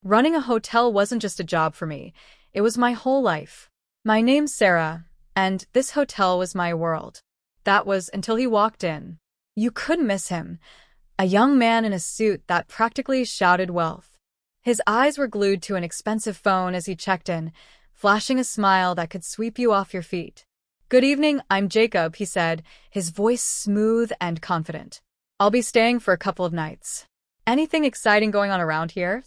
Running a hotel wasn't just a job for me, it was my whole life. My name's Sarah, and this hotel was my world. That was until he walked in. You couldn't miss him. A young man in a suit that practically shouted wealth. His eyes were glued to an expensive phone as he checked in, flashing a smile that could sweep you off your feet. "Good evening, I'm Jacob," he said, his voice smooth and confident. "I'll be staying for a couple of nights. Anything exciting going on around here?"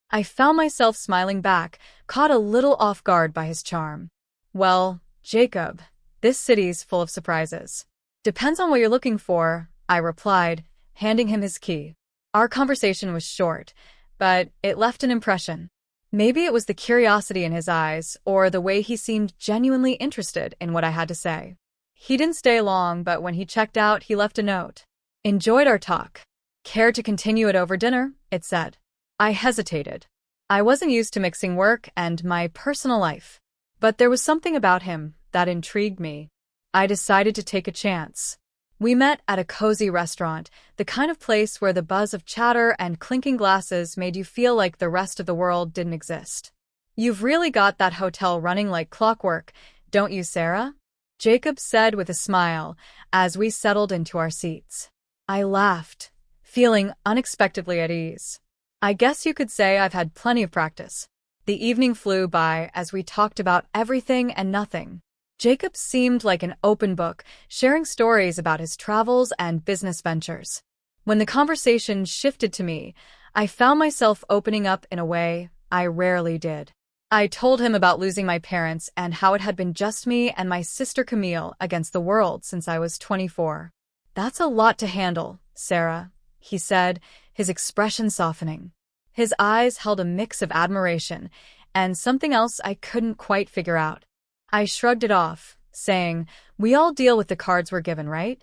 I found myself smiling back, caught a little off guard by his charm. "Well, Jacob, this city's full of surprises. Depends on what you're looking for," I replied, handing him his key. Our conversation was short, but it left an impression. Maybe it was the curiosity in his eyes, or the way he seemed genuinely interested in what I had to say. He didn't stay long, but when he checked out, he left a note. "Enjoyed our talk. Care to continue it over dinner?" it said. I hesitated. I wasn't used to mixing work and my personal life, but there was something about him that intrigued me. I decided to take a chance. We met at a cozy restaurant, the kind of place where the buzz of chatter and clinking glasses made you feel like the rest of the world didn't exist. "You've really got that hotel running like clockwork, don't you, Sarah?" Jacob said with a smile as we settled into our seats. I laughed, feeling unexpectedly at ease. "I guess you could say I've had plenty of practice." The evening flew by as we talked about everything and nothing. Jacob seemed like an open book, sharing stories about his travels and business ventures. When the conversation shifted to me, I found myself opening up in a way I rarely did. I told him about losing my parents and how it had been just me and my sister Camille against the world since I was 24. "That's a lot to handle, Sarah," he said, his expression softening. His eyes held a mix of admiration and something else I couldn't quite figure out. I shrugged it off, saying, "We all deal with the cards we're given, right?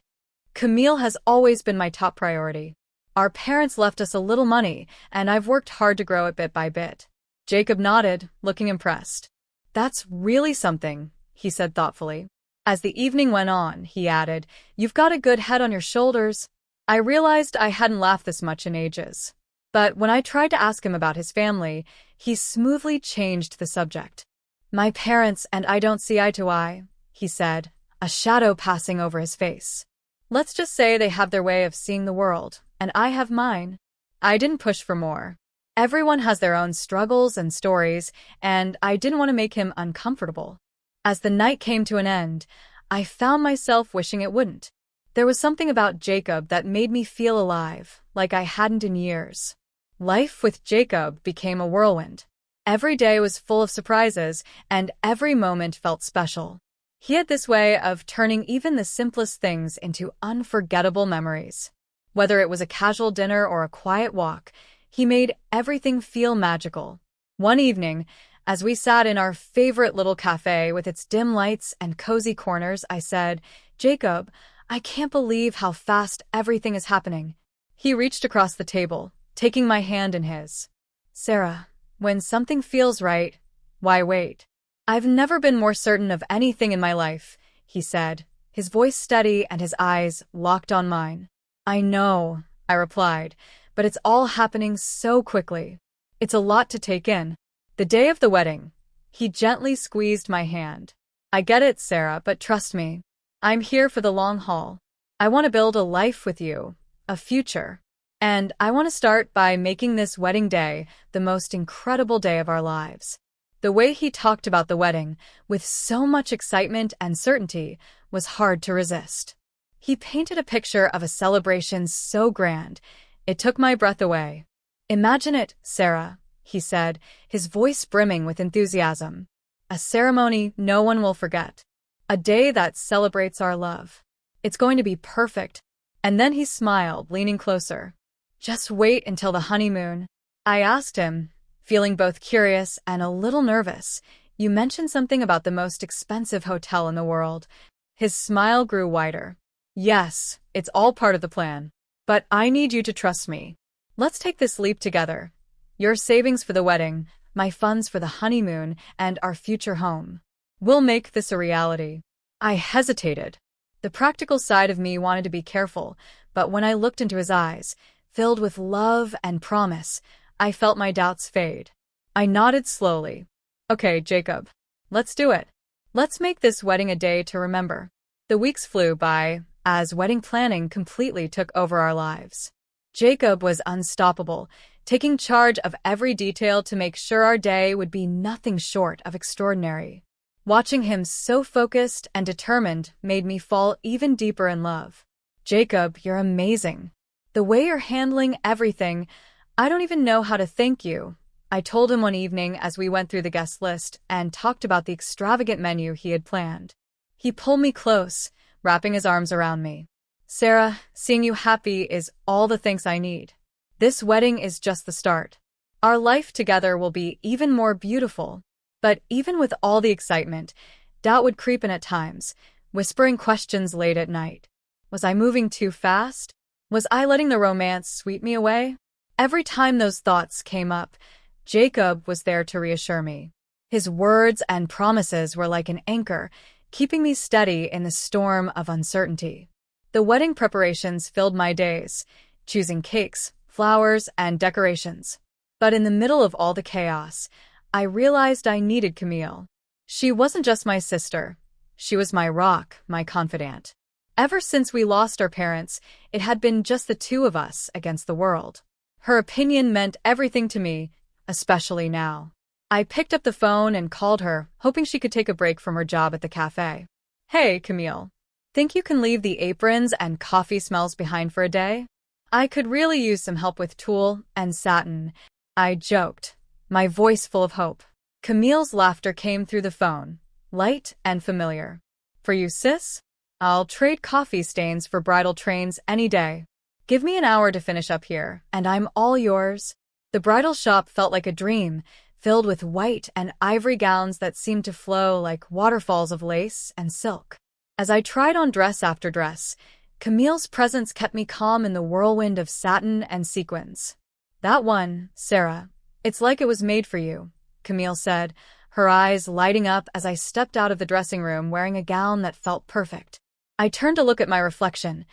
Camille has always been my top priority. Our parents left us a little money, and I've worked hard to grow it bit by bit." Jacob nodded, looking impressed. "That's really something," he said thoughtfully. As the evening went on, he added, "You've got a good head on your shoulders." I realized I hadn't laughed this much in ages. But when I tried to ask him about his family, he smoothly changed the subject. "My parents and I don't see eye to eye," he said, a shadow passing over his face. "Let's just say they have their way of seeing the world, and I have mine." I didn't push for more. Everyone has their own struggles and stories, and I didn't want to make him uncomfortable. As the night came to an end, I found myself wishing it wouldn't. There was something about Jacob that made me feel alive, like I hadn't in years. Life with Jacob became a whirlwind. Every day was full of surprises, and every moment felt special. He had this way of turning even the simplest things into unforgettable memories. Whether it was a casual dinner or a quiet walk, he made everything feel magical. One evening, as we sat in our favorite little cafe with its dim lights and cozy corners, I said, "Jacob, I can't believe how fast everything is happening." He reached across the table, taking my hand in his. "Sarah, when something feels right, why wait? I've never been more certain of anything in my life," he said, his voice steady and his eyes locked on mine. "I know," I replied, "but it's all happening so quickly. It's a lot to take in." The day of the wedding, he gently squeezed my hand. "I get it, Sarah, but trust me. I'm here for the long haul. I want to build a life with you, a future. And I want to start by making this wedding day the most incredible day of our lives." The way he talked about the wedding, with so much excitement and certainty, was hard to resist. He painted a picture of a celebration so grand, it took my breath away. "Imagine it, Sarah," he said, his voice brimming with enthusiasm. "A ceremony no one will forget. A day that celebrates our love. It's going to be perfect." And then he smiled, leaning closer. "Just wait until the honeymoon." I asked him, feeling both curious and a little nervous, "You mentioned something about the most expensive hotel in the world." His smile grew wider. "Yes, it's all part of the plan. But I need you to trust me. Let's take this leap together. Your savings for the wedding, my funds for the honeymoon, and our future home. We'll make this a reality." I hesitated. The practical side of me wanted to be careful, but when I looked into his eyes, filled with love and promise, I felt my doubts fade. I nodded slowly. Okay, Jacob. Let's do it. Let's make this wedding a day to remember. The weeks flew by, as wedding planning completely took over our lives. Jacob was unstoppable, taking charge of every detail to make sure our day would be nothing short of extraordinary. Watching him so focused and determined made me fall even deeper in love. Jacob, you're amazing. The way you're handling everything, I don't even know how to thank you. I told him one evening as we went through the guest list and talked about the extravagant menu he had planned. He pulled me close, wrapping his arms around me. Sarah, seeing you happy is all the thanks I need. This wedding is just the start. Our life together will be even more beautiful. But even with all the excitement, doubt would creep in at times, whispering questions late at night. Was I moving too fast? Was I letting the romance sweep me away? Every time those thoughts came up, Jacob was there to reassure me. His words and promises were like an anchor, keeping me steady in the storm of uncertainty. The wedding preparations filled my days, choosing cakes, flowers, and decorations. But in the middle of all the chaos, I realized I needed Camille. She wasn't just my sister. She was my rock, my confidant. Ever since we lost our parents, it had been just the two of us against the world. Her opinion meant everything to me, especially now. I picked up the phone and called her, hoping she could take a break from her job at the cafe. Hey, Camille. Think you can leave the aprons and coffee smells behind for a day? I could really use some help with tulle and satin, I joked, my voice full of hope. Camille's laughter came through the phone, light and familiar. For you, sis? I'll trade coffee stains for bridal trains any day. Give me an hour to finish up here, and I'm all yours. The bridal shop felt like a dream, filled with white and ivory gowns that seemed to flow like waterfalls of lace and silk. As I tried on dress after dress, Camille's presence kept me calm in the whirlwind of satin and sequins. That one, Sarah, it's like it was made for you, Camille said, her eyes lighting up as I stepped out of the dressing room wearing a gown that felt perfect. I turned to look at my reflection,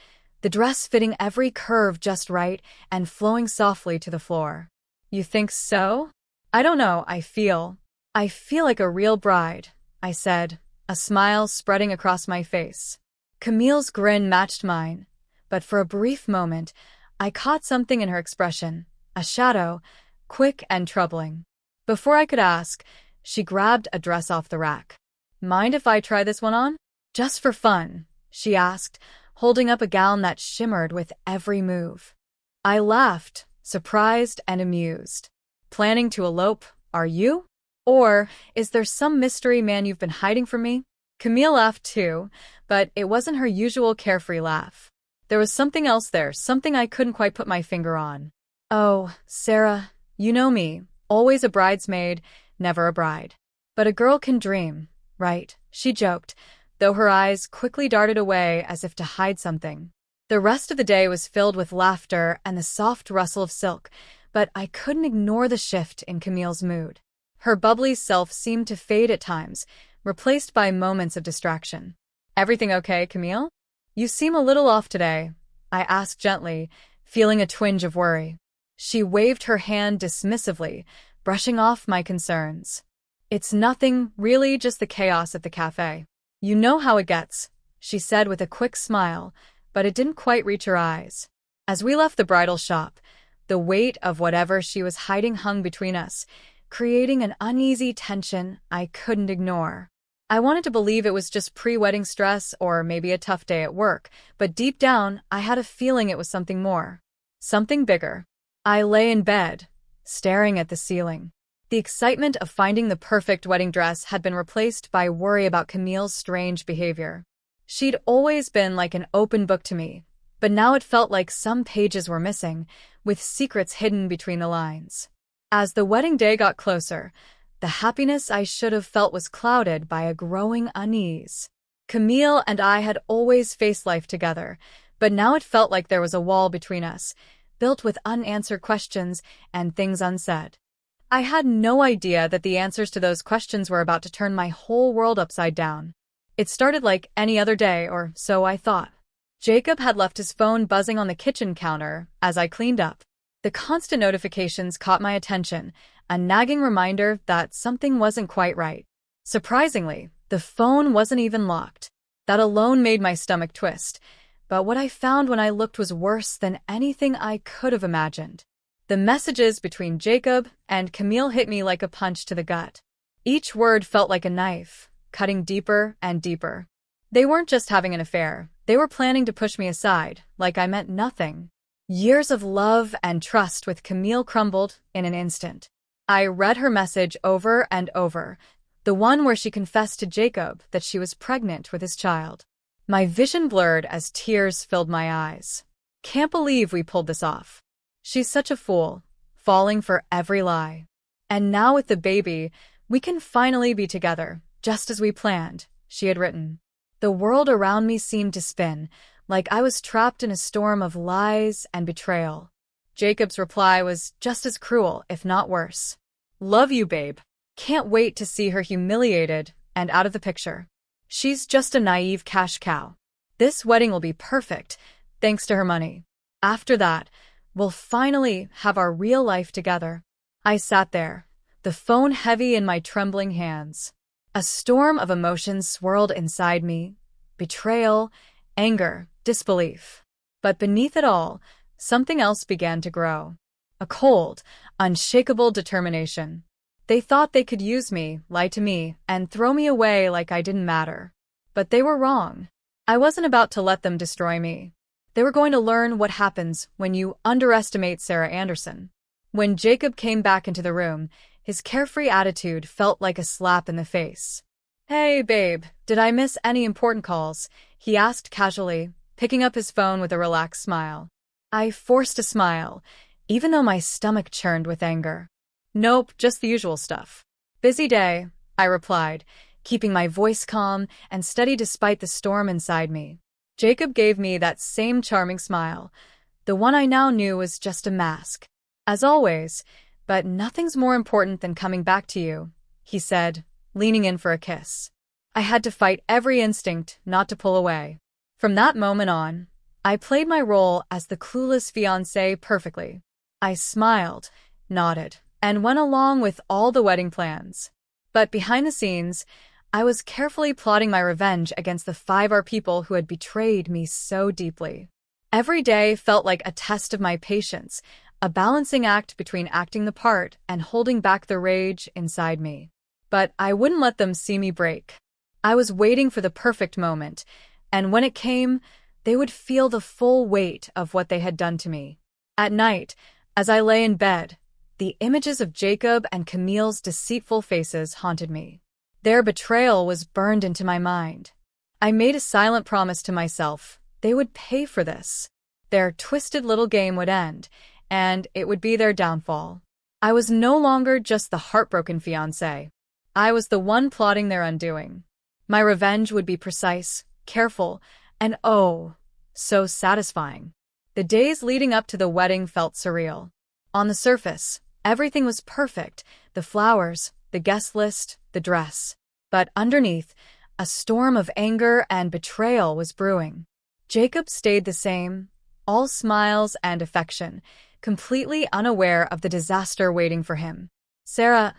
the dress fitting every curve just right and flowing softly to the floor. You think so? I don't know, I feel like a real bride, I said, a smile spreading across my face. Camille's grin matched mine, but for a brief moment, I caught something in her expression, a shadow, quick and troubling. Before I could ask, she grabbed a dress off the rack. Mind if I try this one on? Just for fun, she asked, holding up a gown that shimmered with every move. I laughed, surprised and amused. Planning to elope, are you? Or is there some mystery man you've been hiding from me? Camille laughed too, but it wasn't her usual carefree laugh. There was something else there, something I couldn't quite put my finger on. Oh, Sarah, you know me, always a bridesmaid, never a bride. But a girl can dream, right? She joked, though her eyes quickly darted away as if to hide something. The rest of the day was filled with laughter and the soft rustle of silk, but I couldn't ignore the shift in Camille's mood. Her bubbly self seemed to fade at times, replaced by moments of distraction. Everything okay, Camille? You seem a little off today, I asked gently, feeling a twinge of worry. She waved her hand dismissively, brushing off my concerns. It's nothing, really, just the chaos at the cafe. You know how it gets, she said with a quick smile, but it didn't quite reach her eyes. As we left the bridal shop, the weight of whatever she was hiding hung between us, creating an uneasy tension I couldn't ignore. I wanted to believe it was just pre-wedding stress or maybe a tough day at work, but deep down, I had a feeling it was something more. Something bigger. I lay in bed, staring at the ceiling. The excitement of finding the perfect wedding dress had been replaced by worry about Camille's strange behavior. She'd always been like an open book to me, but now it felt like some pages were missing, with secrets hidden between the lines. As the wedding day got closer, the happiness I should have felt was clouded by a growing unease. Camille and I had always faced life together, but now it felt like there was a wall between us, built with unanswered questions and things unsaid. I had no idea that the answers to those questions were about to turn my whole world upside down. It started like any other day, or so I thought. Jacob had left his phone buzzing on the kitchen counter as I cleaned up. The constant notifications caught my attention, a nagging reminder that something wasn't quite right. Surprisingly, the phone wasn't even locked. That alone made my stomach twist, but what I found when I looked was worse than anything I could have imagined. The messages between Jacob and Camille hit me like a punch to the gut. Each word felt like a knife, cutting deeper and deeper. They weren't just having an affair, they were planning to push me aside, like I meant nothing. Years of love and trust with Camille crumbled in an instant. I read her message over and over, the one where she confessed to Jacob that she was pregnant with his child. My vision blurred as tears filled my eyes. Can't believe we pulled this off. She's such a fool, falling for every lie. And now with the baby, we can finally be together, just as we planned, she had written. The world around me seemed to spin, like I was trapped in a storm of lies and betrayal. Jacob's reply was just as cruel, if not worse. Love you, babe. Can't wait to see her humiliated and out of the picture. She's just a naive cash cow. This wedding will be perfect, thanks to her money. After that, we'll finally have our real life together. I sat there, the phone heavy in my trembling hands. A storm of emotions swirled inside me. Betrayal, anger, disbelief. But beneath it all, something else began to grow. A cold, unshakable determination. They thought they could use me, lie to me, and throw me away like I didn't matter. But they were wrong. I wasn't about to let them destroy me. They were going to learn what happens when you underestimate Sarah Anderson. When Jacob came back into the room, his carefree attitude felt like a slap in the face. Hey, babe, did I miss any important calls? He asked casually, picking up his phone with a relaxed smile. I forced a smile, even though my stomach churned with anger. Nope, just the usual stuff. Busy day, I replied, keeping my voice calm and steady despite the storm inside me. Jacob gave me that same charming smile, the one I now knew was just a mask. As always, but nothing's more important than coming back to you, he said, leaning in for a kiss. I had to fight every instinct not to pull away. From that moment on, I played my role as the clueless fiancé perfectly. I smiled, nodded, and went along with all the wedding plans. But behind the scenes, I was carefully plotting my revenge against the 5 people who had betrayed me so deeply. Every day felt like a test of my patience, a balancing act between acting the part and holding back the rage inside me. But I wouldn't let them see me break. I was waiting for the perfect moment, and when it came, they would feel the full weight of what they had done to me. At night, as I lay in bed, the images of Jacob and Camille's deceitful faces haunted me. Their betrayal was burned into my mind. I made a silent promise to myself they would pay for this. Their twisted little game would end, and it would be their downfall. I was no longer just the heartbroken fiancé. I was the one plotting their undoing. My revenge would be precise, careful, and oh, so satisfying. The days leading up to the wedding felt surreal. On the surface, everything was perfect, the flowers, the guest list, the dress. But underneath, a storm of anger and betrayal was brewing. Jacob stayed the same, all smiles and affection, completely unaware of the disaster waiting for him. Sarah,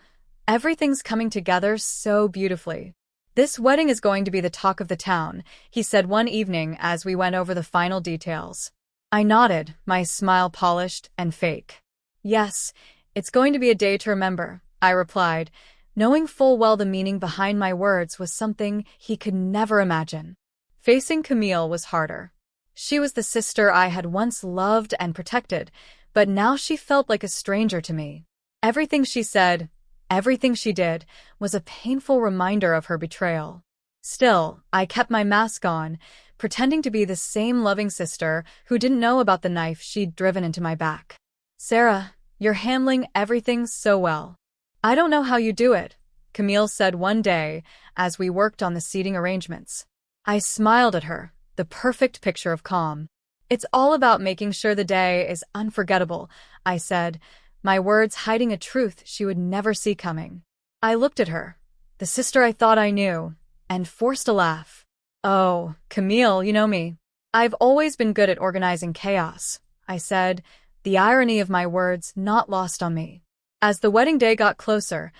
everything's coming together so beautifully. This wedding is going to be the talk of the town, he said one evening as we went over the final details. I nodded, my smile polished and fake. Yes, it's going to be a day to remember, I replied, knowing full well the meaning behind my words was something he could never imagine. Facing Camille was harder. She was the sister I had once loved and protected, but now she felt like a stranger to me. Everything she said, everything she did, was a painful reminder of her betrayal. Still, I kept my mask on, pretending to be the same loving sister who didn't know about the knife she'd driven into my back. Sarah, you're handling everything so well. I don't know how you do it, Camille said one day as we worked on the seating arrangements. I smiled at her, the perfect picture of calm. It's all about making sure the day is unforgettable, I said, my words hiding a truth she would never see coming. I looked at her, the sister I thought I knew, and forced a laugh. Oh, Camille, you know me. I've always been good at organizing chaos, I said, the irony of my words not lost on me. As the wedding day got closer,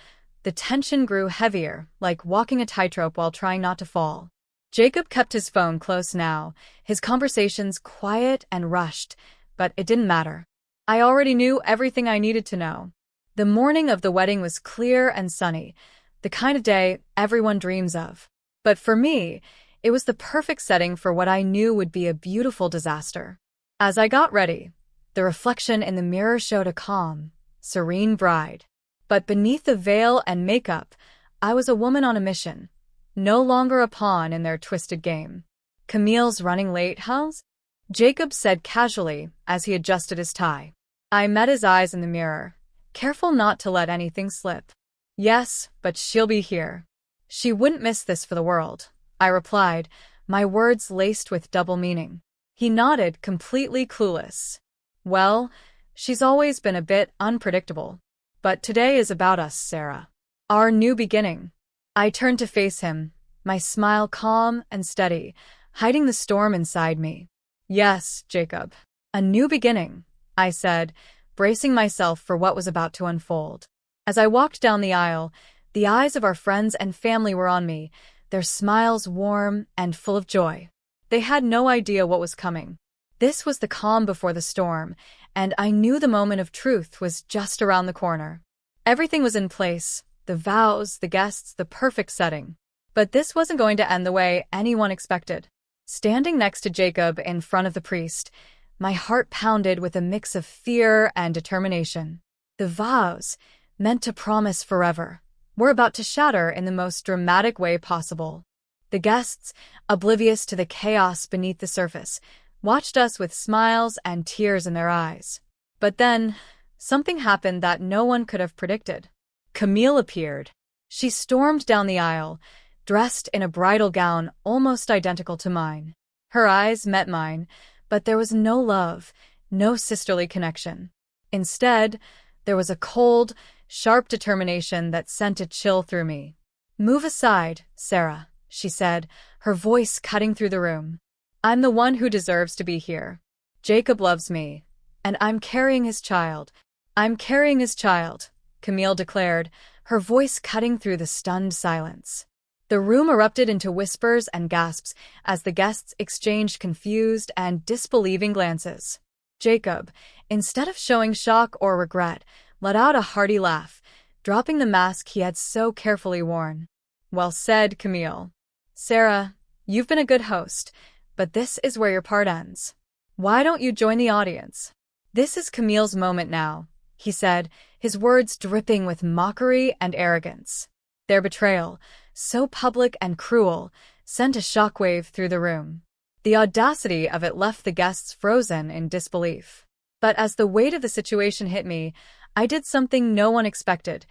the tension grew heavier, like walking a tightrope while trying not to fall. Jacob kept his phone close now, his conversations quiet and rushed, but it didn't matter. I already knew everything I needed to know. The morning of the wedding was clear and sunny, the kind of day everyone dreams of. But for me, it was the perfect setting for what I knew would be a beautiful disaster. As I got ready, the reflection in the mirror showed a calm, serene bride. But beneath the veil and makeup, I was a woman on a mission, no longer a pawn in their twisted game. "Camille's running late, Hals?" Jacob said casually as he adjusted his tie. I met his eyes in the mirror, careful not to let anything slip. "Yes, but she'll be here. She wouldn't miss this for the world," I replied, my words laced with double meaning. He nodded, completely clueless. "Well, she's always been a bit unpredictable. But today is about us, Sarah. Our new beginning." I turned to face him, my smile calm and steady, hiding the storm inside me. "Yes, Jacob. A new beginning," I said, bracing myself for what was about to unfold. As I walked down the aisle, the eyes of our friends and family were on me, their smiles warm and full of joy. They had no idea what was coming. This was the calm before the storm, and I knew the moment of truth was just around the corner. Everything was in place, the vows, the guests, the perfect setting. But this wasn't going to end the way anyone expected. Standing next to Jacob in front of the priest, my heart pounded with a mix of fear and determination. The vows, meant to promise forever, were about to shatter in the most dramatic way possible. The guests, oblivious to the chaos beneath the surface, watched us with smiles and tears in their eyes. But then, something happened that no one could have predicted. Camille appeared. She stormed down the aisle, dressed in a bridal gown almost identical to mine. Her eyes met mine, but there was no love, no sisterly connection. Instead, there was a cold, sharp determination that sent a chill through me. "Move aside, Sarah," she said, her voice cutting through the room. "I'm the one who deserves to be here. Jacob loves me, and I'm carrying his child." "I'm carrying his child," Camille declared, her voice cutting through the stunned silence. The room erupted into whispers and gasps as the guests exchanged confused and disbelieving glances. Jacob, instead of showing shock or regret, let out a hearty laugh, dropping the mask he had so carefully worn. "Well said, Camille. Sarah, you've been a good host, but this is where your part ends. Why don't you join the audience?" "This is Camille's moment now," he said, his words dripping with mockery and arrogance. Their betrayal, so public and cruel, sent a shockwave through the room. The audacity of it left the guests frozen in disbelief. But as the weight of the situation hit me, I did something no one expected.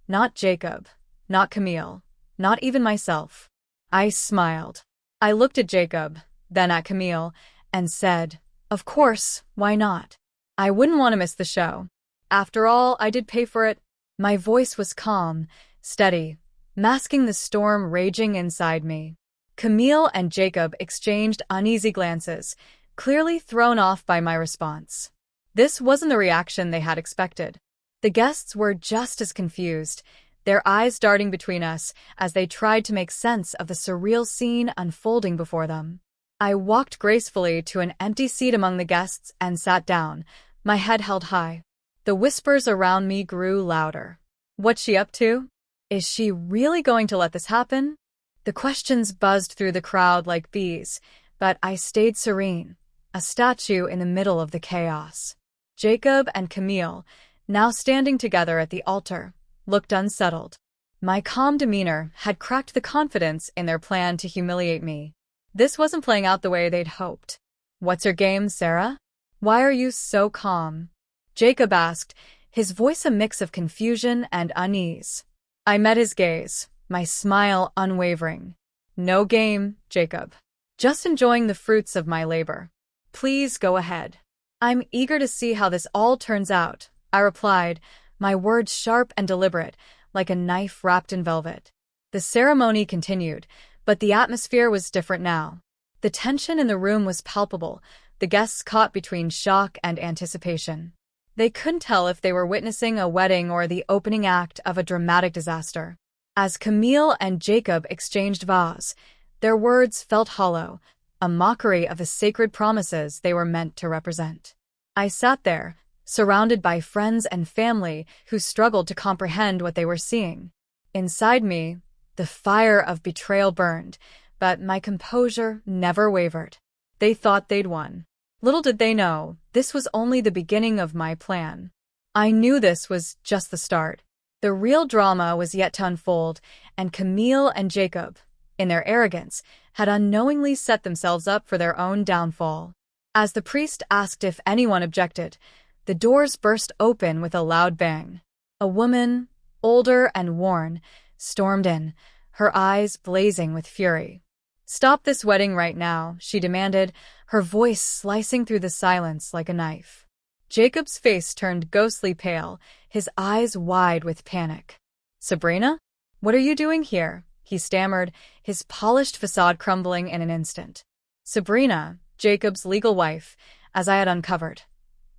Not Jacob, not Camille, not even myself. I smiled. I looked at Jacob, then at Camille, and said, "Of course, why not? I wouldn't want to miss the show. After all, I did pay for it." My voice was calm, steady, masking the storm raging inside me. Camille and Jacob exchanged uneasy glances, clearly thrown off by my response. This wasn't the reaction they had expected. The guests were just as confused, their eyes darting between us as they tried to make sense of the surreal scene unfolding before them. I walked gracefully to an empty seat among the guests and sat down, my head held high. The whispers around me grew louder. "What's she up to? Is she really going to let this happen?" The questions buzzed through the crowd like bees, but I stayed serene, a statue in the middle of the chaos. Jacob and Camille, now standing together at the altar, looked unsettled. My calm demeanor had cracked the confidence in their plan to humiliate me. This wasn't playing out the way they'd hoped. "What's your game, Sarah? Why are you so calm?" Jacob asked, his voice a mix of confusion and unease. I met his gaze, my smile unwavering. "No game, Jacob. Just enjoying the fruits of my labor. Please go ahead." "I'm eager to see how this all turns out," I replied, my words sharp and deliberate, like a knife wrapped in velvet. The ceremony continued, but the atmosphere was different now. The tension in the room was palpable, the guests caught between shock and anticipation. They couldn't tell if they were witnessing a wedding or the opening act of a dramatic disaster. As Camille and Jacob exchanged vows, their words felt hollow, a mockery of the sacred promises they were meant to represent. I sat there, surrounded by friends and family who struggled to comprehend what they were seeing. Inside me, the fire of betrayal burned, but my composure never wavered. They thought they'd won. Little did they know, this was only the beginning of my plan. I knew this was just the start. The real drama was yet to unfold, and Camille and Jacob, in their arrogance, had unknowingly set themselves up for their own downfall. As the priest asked if anyone objected, the doors burst open with a loud bang. A woman, older and worn, stormed in, her eyes blazing with fury. "Stop this wedding right now," she demanded, her voice slicing through the silence like a knife. Jacob's face turned ghostly pale, his eyes wide with panic. "Sabrina? What are you doing here?" he stammered, his polished facade crumbling in an instant. Sabrina, Jacob's legal wife, as I had uncovered,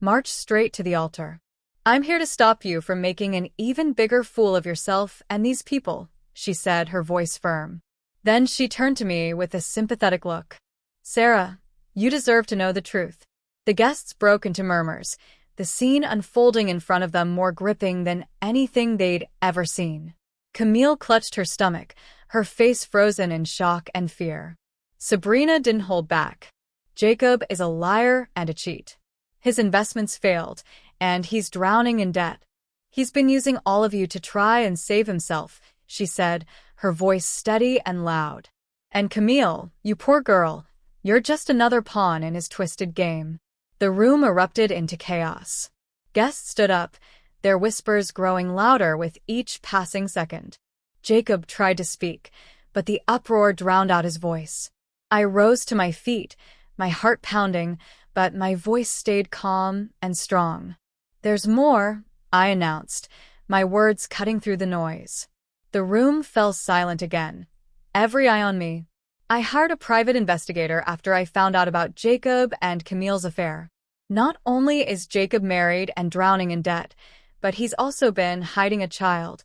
marched straight to the altar. "I'm here to stop you from making an even bigger fool of yourself and these people," she said, her voice firm. Then she turned to me with a sympathetic look. "Sarah, you deserve to know the truth." The guests broke into murmurs, the scene unfolding in front of them more gripping than anything they'd ever seen. Camille clutched her stomach, her face frozen in shock and fear. Sabrina didn't hold back. "Jacob is a liar and a cheat. His investments failed, and he's drowning in debt. He's been using all of you to try and save himself," she said, her voice steady and loud. "And Camille, you poor girl, you're just another pawn in his twisted game." The room erupted into chaos. Guests stood up, their whispers growing louder with each passing second. Jacob tried to speak, but the uproar drowned out his voice. I rose to my feet, my heart pounding, but my voice stayed calm and strong. "There's more," I announced, my words cutting through the noise. The room fell silent again, every eye on me. I hired a private investigator after I found out about Jacob and Camille's affair. Not only is Jacob married and drowning in debt, but he's also been hiding a child,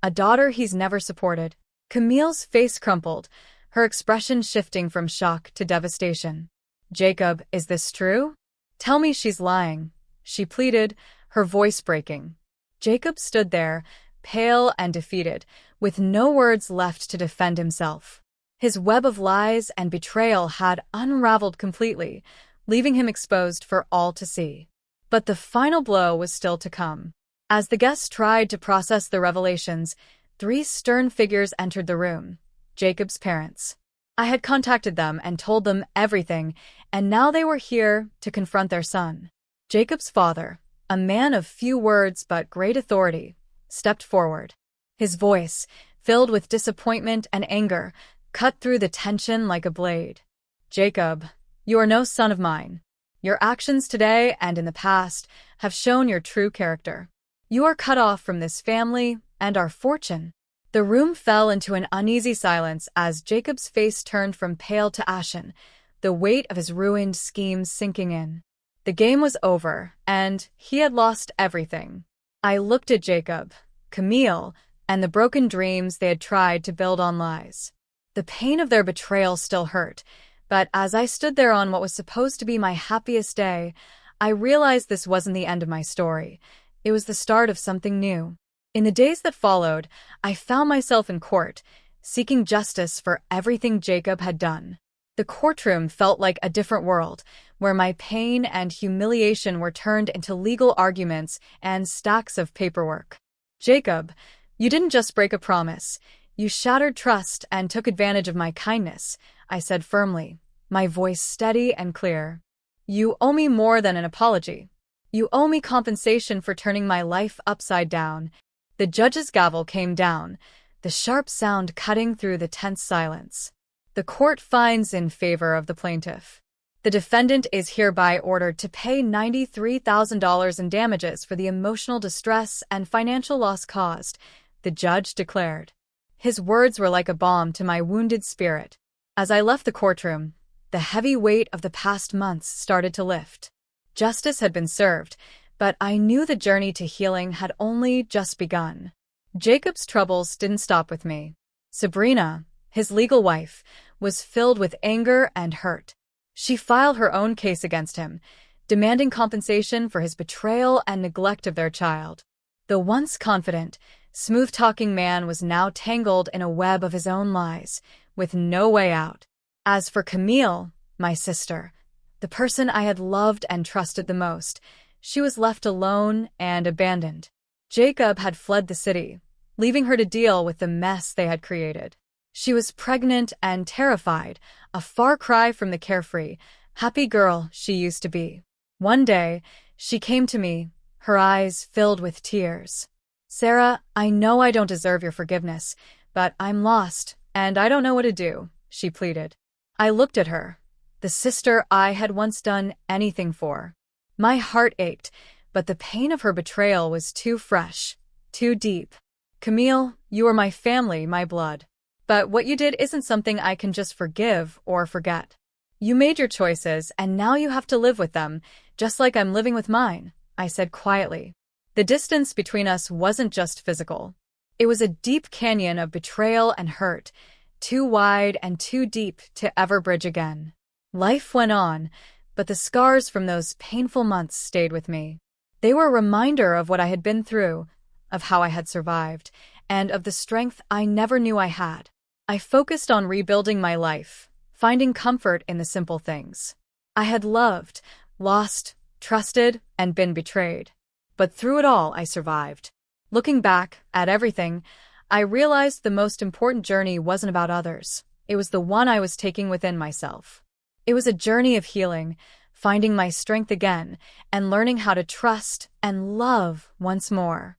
a daughter he's never supported. Camille's face crumpled, her expression shifting from shock to devastation. "Jacob, is this true? Tell me she's lying," she pleaded, her voice breaking. Jacob stood there, pale and defeated, with no words left to defend himself. His web of lies and betrayal had unraveled completely, leaving him exposed for all to see. But the final blow was still to come. As the guests tried to process the revelations, 3 stern figures entered the room: Jacob's parents. I had contacted them and told them everything, and now they were here to confront their son. Jacob's father, a man of few words but great authority, stepped forward. His voice, filled with disappointment and anger, cut through the tension like a blade. "Jacob, you are no son of mine. Your actions today and in the past have shown your true character. You are cut off from this family and our fortune." The room fell into an uneasy silence as Jacob's face turned from pale to ashen, the weight of his ruined schemes sinking in. The game was over, and he had lost everything. I looked at Jacob, Camille, and the broken dreams they had tried to build on lies. The pain of their betrayal still hurt, but as I stood there on what was supposed to be my happiest day, I realized this wasn't the end of my story. It was the start of something new. In the days that followed, I found myself in court, seeking justice for everything Jacob had done. The courtroom felt like a different world, where my pain and humiliation were turned into legal arguments and stacks of paperwork. "Jacob, you didn't just break a promise. You shattered trust and took advantage of my kindness," I said firmly, my voice steady and clear. "You owe me more than an apology. You owe me compensation for turning my life upside down." The judge's gavel came down, the sharp sound cutting through the tense silence. "The court finds in favor of the plaintiff. The defendant is hereby ordered to pay $93,000 in damages for the emotional distress and financial loss caused," the judge declared. His words were like a balm to my wounded spirit. As I left the courtroom, the heavy weight of the past months started to lift. Justice had been served, But I knew the journey to healing had only just begun. Jacob's troubles didn't stop with me. Sabrina, his legal wife, was filled with anger and hurt. She filed her own case against him, demanding compensation for his betrayal and neglect of their child. The once confident, smooth-talking man was now tangled in a web of his own lies, with no way out. As for Camille, my sister, the person I had loved and trusted the most, she was left alone and abandoned. Jacob had fled the city, leaving her to deal with the mess they had created. She was pregnant and terrified, a far cry from the carefree, happy girl she used to be. One day, she came to me, her eyes filled with tears. "Sarah, I know I don't deserve your forgiveness, but I'm lost, and I don't know what to do," she pleaded. I looked at her, the sister I had once done anything for. My heart ached, but the pain of her betrayal was too fresh, too deep. "Camille, you are my family, my blood. But what you did isn't something I can just forgive or forget. You made your choices, and now you have to live with them, just like I'm living with mine," I said quietly. The distance between us wasn't just physical. It was a deep canyon of betrayal and hurt, too wide and too deep to ever bridge again. Life went on, but the scars from those painful months stayed with me. They were a reminder of what I had been through, of how I had survived, and of the strength I never knew I had. I focused on rebuilding my life, finding comfort in the simple things. I had loved, lost, trusted, and been betrayed. But through it all, I survived. Looking back at everything, I realized the most important journey wasn't about others. It was the one I was taking within myself. It was a journey of healing, finding my strength again, and learning how to trust and love once more.